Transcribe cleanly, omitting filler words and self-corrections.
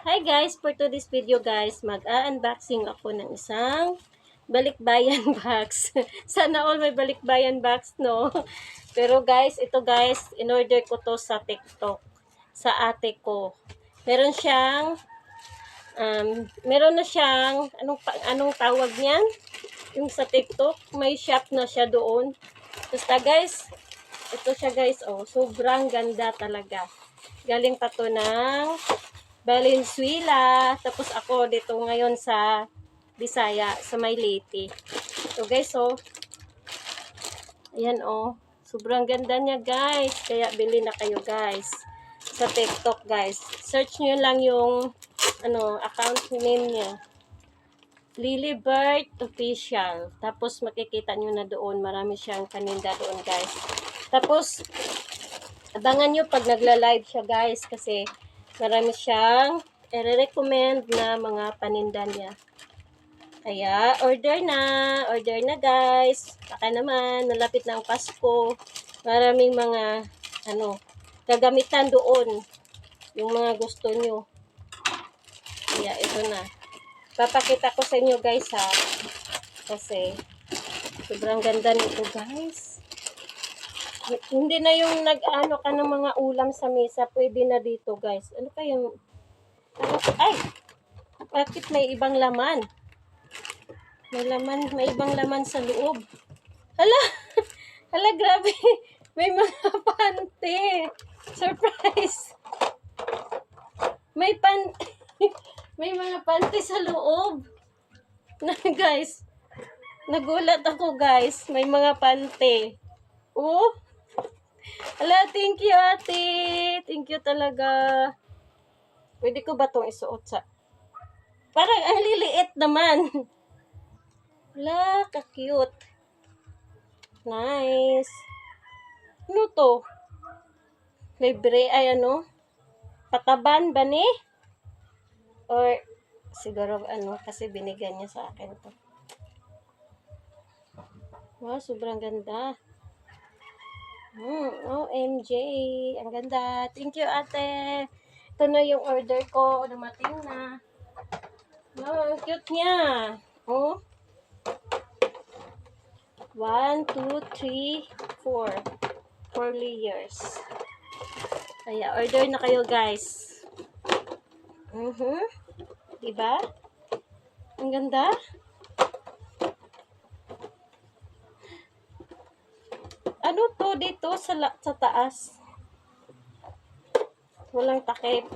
Hi guys, for today's video guys, mag-unboxing ako ng isang balikbayan box. Sana all may balikbayan box, no? Pero guys, ito guys, in-order ko to sa TikTok, sa ate ko. Meron siyang, meron na siyang, anong tawag niyan? Yung sa TikTok, may shop na siya doon. Basta guys, ito siya guys, oh, sobrang ganda talaga. Galing pa to ng Valenzuela. Tapos ako dito ngayon sa Bisaya, sa Mayliti. So guys, oh. Ayan, oh. Sobrang ganda niya, guys. Kaya bili na kayo, guys. Sa TikTok, guys. Search nyo lang yung account name niya. Lilybird Official. Tapos makikita nyo na doon. Marami siyang paninda doon, guys. Tapos, abangan nyo pag nagla-live siya, guys. Kasi marami siyang i-recommend na mga paninda niya. Kaya, order na guys. Baka naman, nalapit na ang Pasko. Maraming mga, gagamitan doon. Yung mga gusto nyo. Kaya, ito na. Papakita ko sa inyo guys ha. Kasi, sobrang ganda nito guys. Hindi na yung nag-ano ka ng mga ulam sa mesa. Pwede na dito guys. Ano kayong, ay! Bakit may ibang laman? May ibang laman sa loob. Hala! Hala, grabe. May mga pante. Surprise! May pante. May mga pante sa loob. Na, guys. Nagulat ako, guys. May mga pante. Oh! Hala, thank you, ate. Thank you talaga. Pwede ko ba itong isuot sa... Parang ang liliit naman. Hala, ka-cute. Nice. Ano to? Libre, ay ano? Pataban ba ni? Or, siguro kasi binigyan niya sa akin to. Wow, sobrang ganda. OMG. Ang ganda. Thank you, ate. Ito na yung order ko. Dumating na. Wow, ang cute niya. Oh. 1, 2, 3, 4. 4 layers. Kaya, order na kayo, guys. Diba? Ang ganda. Ano to dito sa taas? Walang takip.